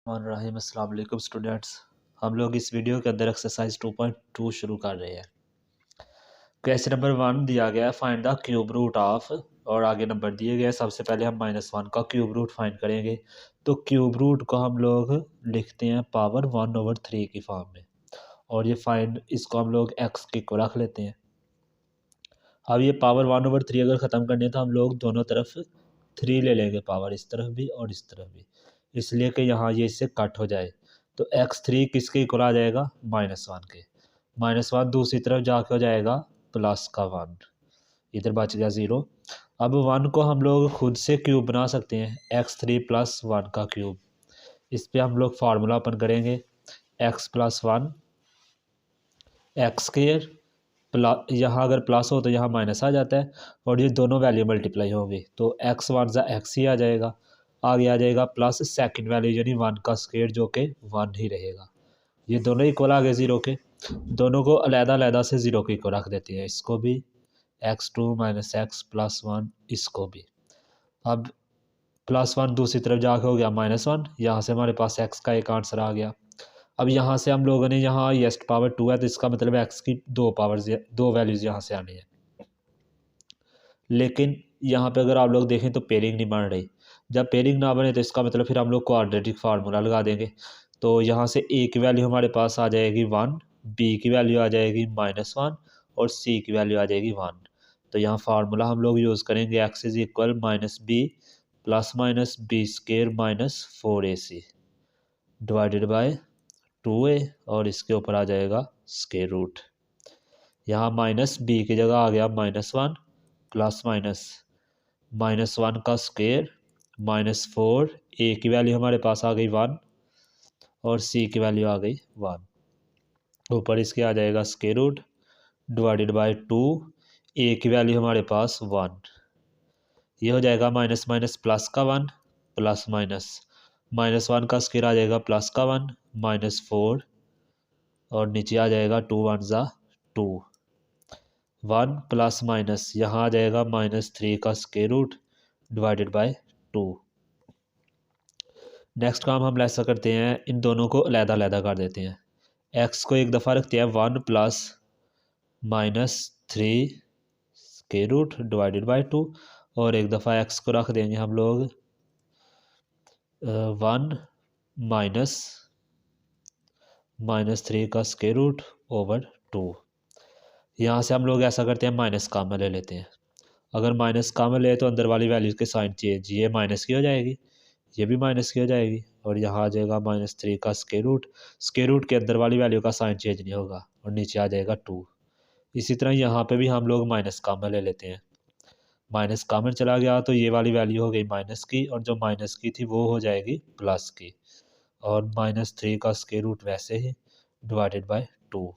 रहीम अस्सलाम वालेकुम स्टूडेंट्स। हम लोग इस वीडियो के अंदर एक्सरसाइज 2.2 शुरू कर रहे हैं। क्वेश्चन नंबर 1 दिया गया है, find the cube root of, और आगे नंबर दिए गए हैं। सबसे पहले हम -1 का क्यूब रूट फाइंड करेंगे। तो क्यूब रूट को हम लोग लिखते हैं पावर 1/3 की फॉर्म में, और ये फाइंड इसको हम लोग एक्स की को रख लेते हैं। अब ये पावर 1/3 अगर ख़त्म करनी है तो हम लोग दोनों तरफ 3 ले लेंगे, पावर इस तरफ भी और इस तरफ भी, इसलिए कि यहाँ ये इससे कट हो जाए। तो x3 किसके इक्वल आ जाएगा? -1 के। -1 दूसरी तरफ जाके हो जाएगा +1, इधर बच गया 0। अब 1 को हम लोग खुद से क्यूब बना सकते हैं, x3 + 1 का क्यूब। इस पर हम लोग फार्मूला ओपन करेंगे, x + 1 x², यहाँ अगर प्लस हो तो यहाँ माइनस आ जाता है, और ये दोनों वैल्यू मल्टीप्लाई होंगी तो x1 x ही आ जाएगा। आगे आ जाएगा प्लस सेकंड वैल्यू यानी 1 का स्क्वायर जो कि 1 ही रहेगा। ये दोनों इक्वल आ गए 0 के, दोनों को अलग-अलग से 0 के इक्वल रख देते हैं। इसको भी x2 - x + 1, इसको भी। अब +1 दूसरी तरफ जाके हो गया -1, यहाँ से हमारे पास x का एक आंसर आ गया। अब यहाँ से हम लोगों ने यहाँ येस्ट पावर 2 है तो इसका मतलब x की 2 वैल्यूज़ यहाँ से आनी है। लेकिन यहाँ पे अगर आप लोग देखें तो पेयरिंग नहीं बन रही। जब पेयरिंग ना बने तो इसका मतलब फिर हम लोग क्वाड्रेटिक फार्मूला लगा देंगे। तो यहाँ से a की वैल्यू हमारे पास आ जाएगी 1, b की वैल्यू आ जाएगी -1 और c की वैल्यू आ जाएगी 1। तो यहाँ फार्मूला हम लोग यूज़ करेंगे x = -b ± b² - 4ac divided by 2a, और इसके ऊपर आ जाएगा स्क्वायर रूट। यहाँ -b की जगह आ गया -1 ± -1 का स्क्वायर -4, a की वैल्यू हमारे पास आ गई 1 और c की वैल्यू आ गई 1। ऊपर इसके आ जाएगा square root divided by 2, a की वैल्यू हमारे पास 1। ये हो जाएगा माइनस माइनस प्लस का 1 प्लस माइनस -1 का स्क्वायर आ जाएगा प्लस का 1 -4, और नीचे आ जाएगा 2 1 ज़ा 2, 1 प्लस माइनस यहाँ आ जाएगा -3 का square root divided by 2। Next काम हम ऐसा करते हैं, इन दोनों को अलग-अलग कर देते हैं। x को एक दफ़ा रखते हैं 1 plus -3 square root divided by 2, और एक दफ़ा x को रख देंगे हम लोग 1 -3 का स्क्वायर रूट ओवर 2। यहाँ से हम लोग ऐसा करते हैं, माइनस कॉमन ले लेते हैं। अगर माइनस कॉमन ले तो अंदर वाली वैल्यूज़ के साइन चेंज, ये माइनस की हो जाएगी, ये भी माइनस की हो जाएगी, और यहाँ आ जाएगा -3 का स्क्वायर रूट के अंदर वाली वैल्यू का साइन चेंज नहीं होगा, और नीचे आ जाएगा 2। इसी तरह यहाँ पे भी हम लोग माइनस कॉमन ले लेते हैं। माइनस कॉमन चला गया तो ये वाली वैल्यू हो गई माइनस की, और जो माइनस की थी वो हो जाएगी प्लस की, और -3 का स्क्वायर रूट वैसे ही डिवाइडेड बाय 2।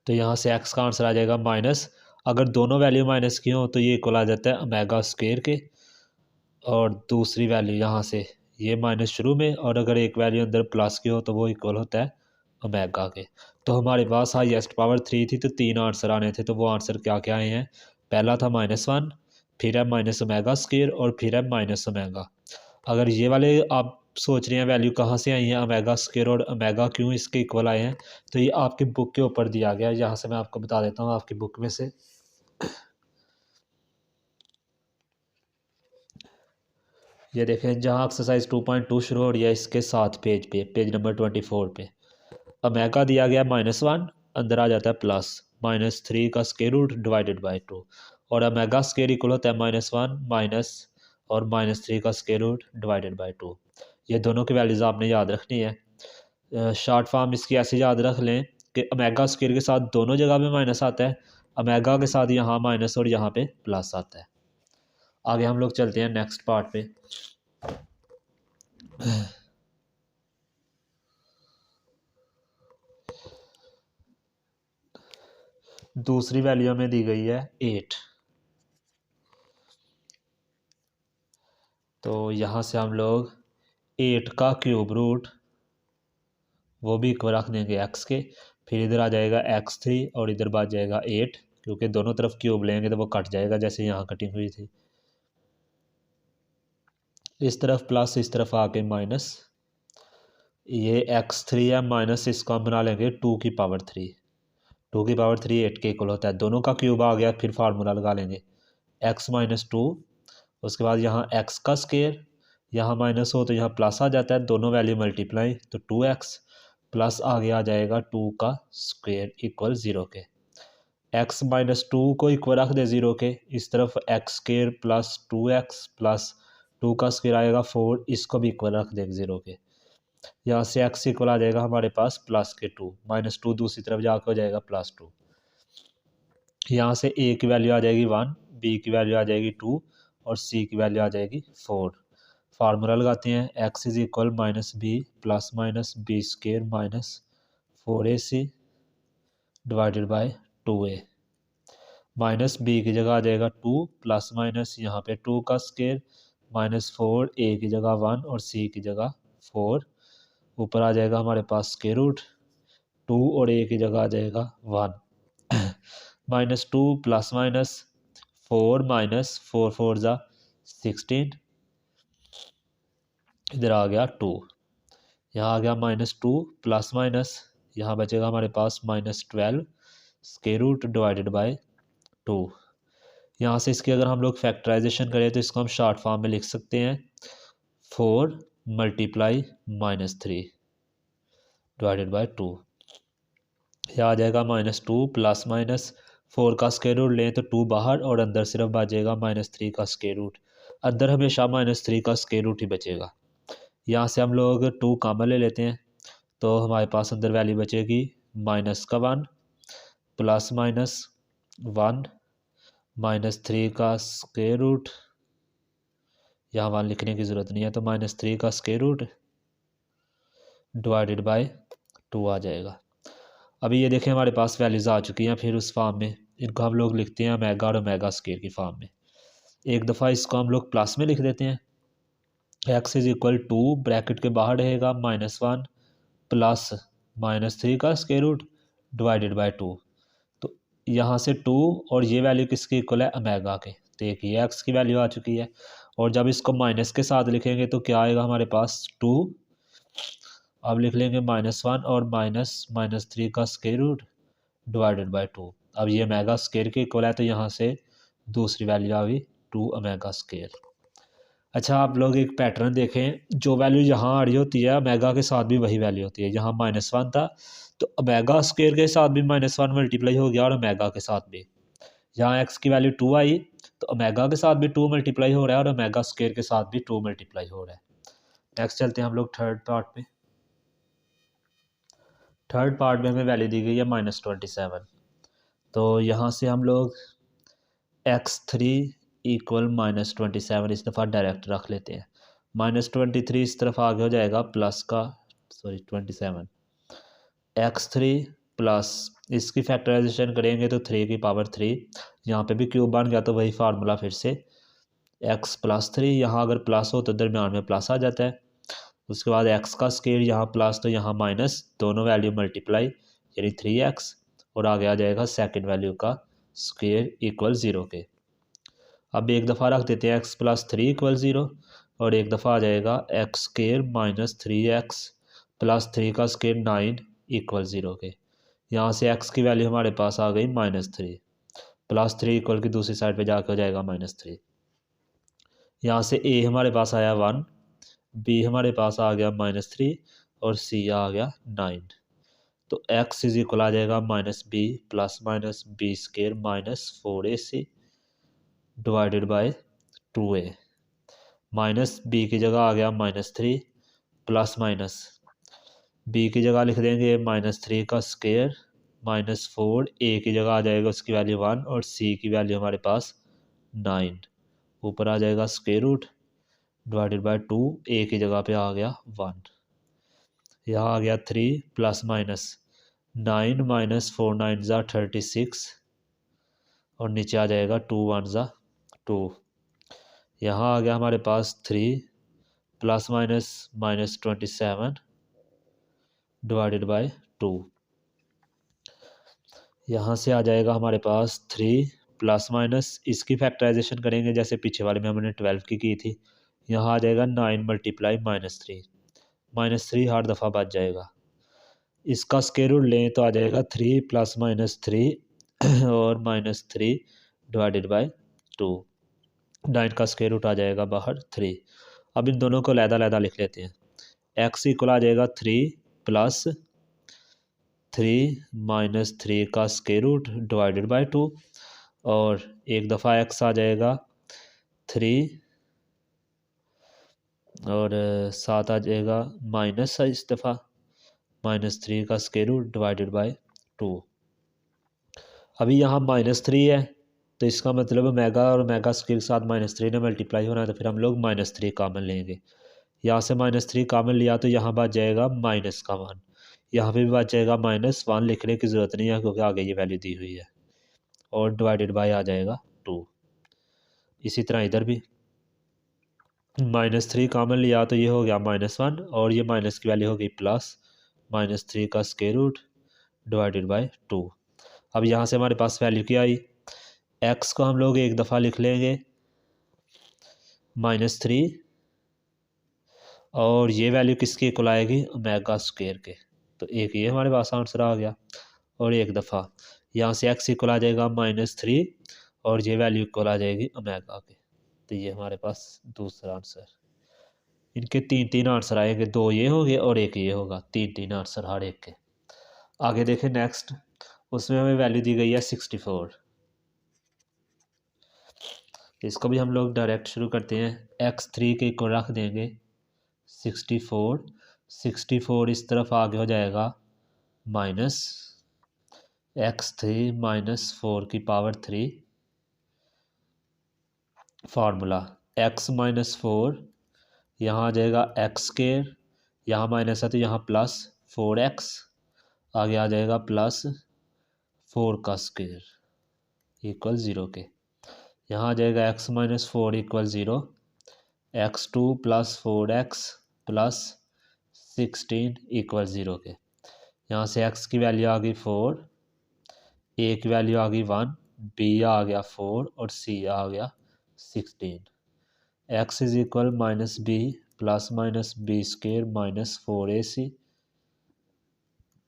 तो यहाँ से x का आंसर आ जाएगा माइनस, अगर दोनों वैल्यू माइनस की हो तो ये इक्वल आ जाता है ओमेगा स्क्वायर के, और दूसरी वैल्यू यहाँ से ये माइनस शुरू में, और अगर एक वैल्यू अंदर प्लस की हो तो वो इक्वल होता है ओमेगा के। तो हमारे पास हाईएस्ट पावर 3 थी तो 3 आंसर आने थे, तो वो आंसर क्या क्या आए हैं? पहला था -1, फिर है माइनस ओमेगा स्क्वायर, और फिर है माइनस ओमेगा। अगर ये वाले आप सोच रहे हैं वैल्यू कहाँ से आई हैं, ओमेगा स्क्वायर और ओमेगा क्यों इसके इक्वल आए हैं, तो ये आपकी बुक के ऊपर दिया गया है। यहाँ से मैं आपको बता देता हूँ, आपकी बुक में से ये देखें, जहाँ एक्सरसाइज 2.2 शुरू हो रही है इसके 7 पेज पे, पेज नंबर 24 पे ओमेगा दिया गया -1, अंदर आ जाता है प्लस -3 का स्क्वायर रूट डिवाइडेड बाय 2, और ओमेगा स्क्वायर इक्वल होता है -1 माइनस और -3 का स्क्वायर रूट डिवाइडेड बाय 2। ये दोनों की वैल्यूज़ आपने याद रखनी है। शॉर्ट फॉर्म इसकी ऐसे याद रख लें कि ओमेगा स्क्वायर के साथ दोनों जगह पे माइनस आता है, ओमेगा के साथ यहाँ माइनस और यहाँ पे प्लस आता है। आगे हम लोग चलते हैं नेक्स्ट पार्ट पे। दूसरी वैल्यू हमें दी गई है 8, तो यहाँ से हम लोग 8 का क्यूब रूट वो भी इक्वल रख देंगे x के, फिर इधर आ जाएगा x3 और इधर बच जाएगा 8, क्योंकि दोनों तरफ क्यूब लेंगे तो वो कट जाएगा जैसे यहाँ कटिंग हुई थी। इस तरफ प्लस, इस तरफ आके माइनस, ये x3 है माइनस इसको हम बना लेंगे 2 की पावर 3। 2 की पावर 3 8 के इक्वल होता है, दोनों का क्यूब आ गया, फिर फार्मूला लगा लेंगे x-2। उसके बाद यहाँ x का स्केयर, यहाँ माइनस हो तो यहाँ प्लस आ जाता है, दोनों वैल्यू मल्टीप्लाई तो 2x प्लस आगे आ जाएगा 2 का स्क्वेयर इक्वल 0 के। x-2 को इक्वल रख दे 0 के, इस तरफ x square plus 2x plus 2 का स्केयर आएगा 4, इसको भी इक्वल रख देंगे 0 के। यहाँ से x इक्वल आ जाएगा हमारे पास प्लस के 2, -2 दूसरी तरफ जाकर हो जाएगा +2। यहाँ से a की वैल्यू आ जाएगी 1, b की वैल्यू आ जाएगी 2 और c की वैल्यू आ जाएगी 4। फार्मूला लगाते हैं x is equal -b plus minus b square minus 4ac divided by 2a। Minus b की जगह आ जाएगा 2 प्लस माइनस यहाँ पे 2 का स्केयर -4, a की जगह 1 और c की जगह 4। ऊपर आ जाएगा हमारे पास स्केयर रूट 2 और a की जगह आ जाएगा 1। -2 प्लस माइनस 4 माइनस 4 4 ज़ा 16, इधर आ गया 2, यहाँ आ गया -2 प्लस माइनस, यहाँ बचेगा हमारे पास -12 स्केयर रूट डिवाइडेड बाई 2। यहाँ से इसकी अगर हम लोग फैक्टराइजेशन करें तो इसको हम शॉर्ट फॉर्म में लिख सकते हैं 4 मल्टीप्लाई -3 डिवाइडेड बाई 2। यह आ जाएगा -2 प्लस माइनस 4 का स्क्वायर रूट लें तो 2 बाहर और अंदर सिर्फ बचेगा -3 का स्क्वायर रूट, अंदर हमेशा -3 का स्क्वायर रूट ही बचेगा। यहाँ से हम लोग 2 कॉमन ले लेते हैं तो हमारे पास अंदर वैल्यू बचेगी -1 प्लस -1 -3 का स्क्वायर रूट, यहाँ 1 लिखने की ज़रूरत नहीं है तो -3 का स्क्वायर रूट डिवाइडेड बाय 2 आ जाएगा। अभी ये देखें हमारे पास वैल्यूज़ आ चुकी हैं, फिर उस फॉर्म में इनको हम लोग लिखते हैं ओमेगा और ओमेगा स्क्वायर की फॉर्म में। एक दफ़ा इसको हम लोग प्लस में लिख देते हैं, x इज इक्वल 2 ब्रैकेट के बाहर रहेगा -1 प्लस -3 का स्क्वायर रूट डिवाइडेड बाय 2। तो यहाँ से 2 और ये वैल्यू किसकी इक्वल है, ओमेगा के। तो एक ये x की वैल्यू आ चुकी है, और जब इसको माइनस के साथ लिखेंगे तो क्या आएगा हमारे पास 2। अब लिख लेंगे -1 और -3 का स्क्वायर रूट डिवाइडेड बाय 2। अब ये ओमेगा स्क्वायर के इक्वल है तो यहाँ से दूसरी वैल्यू आ गई 2 ओमेगा स्क्वायर। अच्छा, आप लोग एक पैटर्न देखें, जो वैल्यू यहाँ आ रही होती है ओमेगा के साथ भी वही वैल्यू होती है। यहाँ -1 था तो ओमेगा स्क्वायर के साथ भी -1 मल्टीप्लाई हो गया और ओमेगा के साथ भी। यहाँ x की वैल्यू 2 आई तो ओमेगा के साथ भी 2 मल्टीप्लाई हो रहा है और ओमेगा स्क्वायर के साथ भी 2 मल्टीप्लाई हो रहा है। नेक्स्ट चलते हैं हम लोग थर्ड पार्ट पे। थर्ड पार्ट में हमें वैल्यू दी गई है -27। तो यहाँ से हम लोग x3 इक्वल -27 इस दफ़ा डायरेक्ट रख लेते हैं। -23 इस तरफ आगे हो जाएगा प्लस का 27 x3 प्लस इसकी फैक्टराइजेशन करेंगे तो 3 की पावर 3, यहाँ पे भी क्यूब बन गया तो वही फार्मूला फिर से x+3, यहाँ अगर प्लस हो तो दरम्यान में प्लस आ जाता है। उसके बाद x का स्केयर यहाँ प्लस तो यहाँ माइनस, दोनों वैल्यू मल्टीप्लाई यानी 3x, और आगे आ जाएगा सेकंड वैल्यू का स्क्वेयर इक्वल 0 के। अब एक दफ़ा रख देते हैं x+3 इक्वल 0 और एक दफ़ा आ जाएगा x स्क्वेयर -3x प्लस 3 का स्क्वेयर 9 इक्वल 0 के। यहाँ से x की वैल्यू हमारे पास आ गई -3 प्लस 3 इक्वल की दूसरी साइड पे जाकर हो जाएगा -3। यहाँ से a हमारे पास आया 1, b हमारे पास आ गया -3 और c आ गया 9। तो x इज इक्वल आ जाएगा -b plus minus b square -4ac divided by 2a। Minus b की जगह आ गया -3 प्लस माइनस b की जगह लिख देंगे -3 का स्क्वेयर -4, a की जगह आ जाएगा उसकी वैल्यू 1 और c की वैल्यू हमारे पास 9। ऊपर आ जाएगा square root divided by 2, a की जगह पे आ गया 1। यहाँ आ गया 3 प्लस माइनस 9 -4 9 ज़ा 36 और नीचे आ जाएगा 2 1 ज़ा 2। यहाँ आ गया हमारे पास 3 प्लस माइनस -27 डिवाइडेड बाय 2। यहाँ से आ जाएगा हमारे पास 3 प्लस माइनस इसकी फैक्टराइजेशन करेंगे जैसे पीछे वाले में हमने 12 की थी। यहाँ आ जाएगा 9 मल्टीप्लाई -3, -3 हर दफ़ा बच जाएगा। इसका स्क्वायर रूट लें तो आ जाएगा 3 प्लस माइनस 3 और -3 डिवाइडेड बाय 2। 9 का स्क्वायर रूट आ जाएगा बाहर 3। अब इन दोनों को अलहदा-अलहदा लिख लेते हैं। x इक्वल आ जाएगा 3 प्लस 3 माइनस 3 का स्क्वायर रूट डिवाइडेड बाय 2 और एक दफ़ा x आ जाएगा 3 और साथ आ जाएगा माइनस इस दफ़ा -3 का स्क्वायर रूट डिवाइडेड बाय 2। अभी यहाँ -3 है तो इसका मतलब मेगा और मेगा स्क्वायर के साथ -3 ने मल्टीप्लाई होना है, तो फिर हम लोग -3 कॉमन लेंगे। यहाँ से -3 कॉमन लिया तो यहाँ बच जाएगा माइनस का मान, यहाँ पे भी बच जाएगा -1, लिखने की ज़रूरत नहीं है क्योंकि आगे ये वैल्यू दी हुई है, और डिवाइडेड बाय आ जाएगा 2। इसी तरह इधर भी -3 कॉमन लिया तो ये हो गया -1 और ये माइनस की वैल्यू हो गई प्लस -3 का स्क्वायर रूट डिवाइडेड बाय 2। अब यहाँ से हमारे पास वैल्यू क्या आई, x को हम लोग एक दफ़ा लिख लेंगे -3 और ये वैल्यू किसकी इक्वल आएगी, ओमेगा स्क्वायर के। तो एक ये हमारे पास आंसर आ गया, और एक दफ़ा यहाँ से x इक्वल आ जाएगा -3 और ये वैल्यू इक्वल आ जाएगी ओमेगा के। तो ये हमारे पास दूसरा आंसर। इनके 3-3 आंसर आएंगे, 2 ये हो गए और एक ये होगा, 3-3 आंसर हर एक के। आगे देखें नेक्स्ट, उसमें हमें वैल्यू दी गई है 64। इसको भी हम लोग डायरेक्ट शुरू करते हैं। x3 के इक्वल रख देंगे 64। 64 इस तरफ आगे हो जाएगा माइनस x3 -4 की पावर 3 फार्मूला x -4, यहाँ आ जाएगा x स्क्वायर, यहाँ माइनस है तो यहाँ प्लस 4x, आगे आ जाएगा प्लस 4 का स्क्वायर इक्वल 0 के। यहाँ आ जाएगा x -4 equal 0, x2 plus 4x plus 16 equal 0 के। यहाँ से x की वैल्यू आ गई 4, a की वैल्यू आ गई 1, b आ गया 4 और c आ गया 16। x is equal -b plus -b square -4ac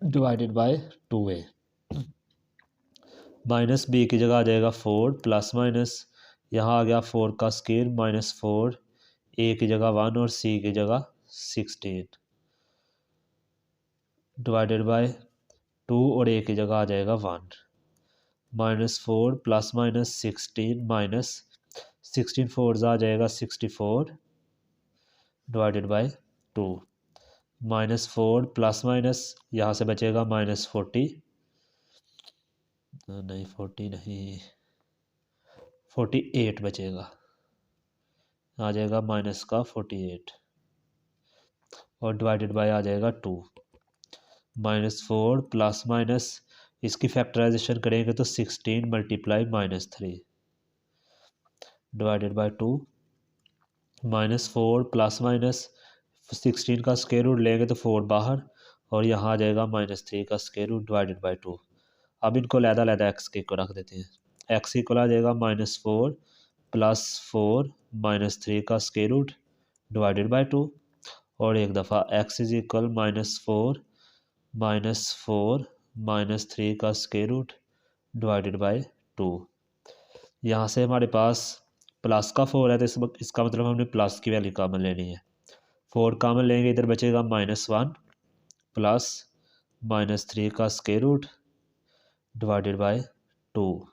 divided by 2a। -b की जगह आ जाएगा 4 प्लस माइनस, यहाँ आ गया 4 का स्क्वायर -4, a की जगह 1 और c की जगह 16 डिवाइडेड बाय 2 और a की जगह आ जाएगा 1। -4 प्लस -16 -16 4 आ जाएगा 64 डिवाइडेड बाय 2। -4 प्लस माइनस, यहाँ से बचेगा -40, नहीं 40 नहीं 48 बचेगा, आ जाएगा माइनस का 48 और डिवाइडेड बाय आ जाएगा 2। -4 प्लस माइनस, इसकी फैक्टराइजेशन करेंगे तो 16 multiply -3 divided by 2। -4 plus minus 16 का स्क्वायर रूट लेंगे तो 4 बाहर, और यहाँ आ जाएगा -3 का स्क्वायर रूट डिवाइडेड बाय 2। अब इनको अलहदा-अलहदा x के को रख देते हैं। x इक्वल आ जाएगा -4 प्लस 4 -3 का स्क्वायर रूट डिवाइडेड बाय 2, और एक दफ़ा x इज इक्वल -4 -3 का स्क्वायर रूट डिवाइडेड बाय 2। यहाँ से हमारे पास प्लस का 4 है तो इसका मतलब हमने प्लस की वैल्यू कॉमन लेनी है। 4 कॉमन लेंगे, इधर बचेगा -1 प्लस -3 का स्क्वायर रूट डिवाइडेड बाय 2।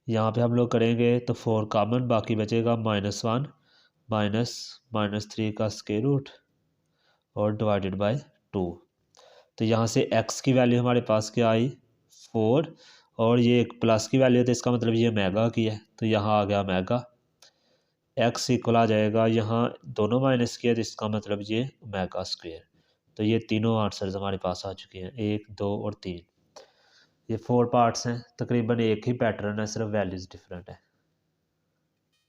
यहाँ पे हम लोग करेंगे तो 4 कॉमन, बाकी बचेगा -1 -3 का स्क्वायर रूट और डिवाइडेड बाय 2। तो यहाँ से x की वैल्यू हमारे पास क्या आई 4, और ये एक प्लस की वैल्यू है तो इसका मतलब ये मेगा की है, तो यहाँ आ गया मेगा। x इक्वल आ जाएगा, यहाँ दोनों माइनस किया तो इसका मतलब ये मेगा स्क्वायर। तो ये तीनों आंसर्स हमारे पास आ चुके हैं, 1, 2 और 3। ये 4 पार्ट्स हैं, तकरीबन एक ही पैटर्न है, सिर्फ वैल्यूज़ डिफरेंट है।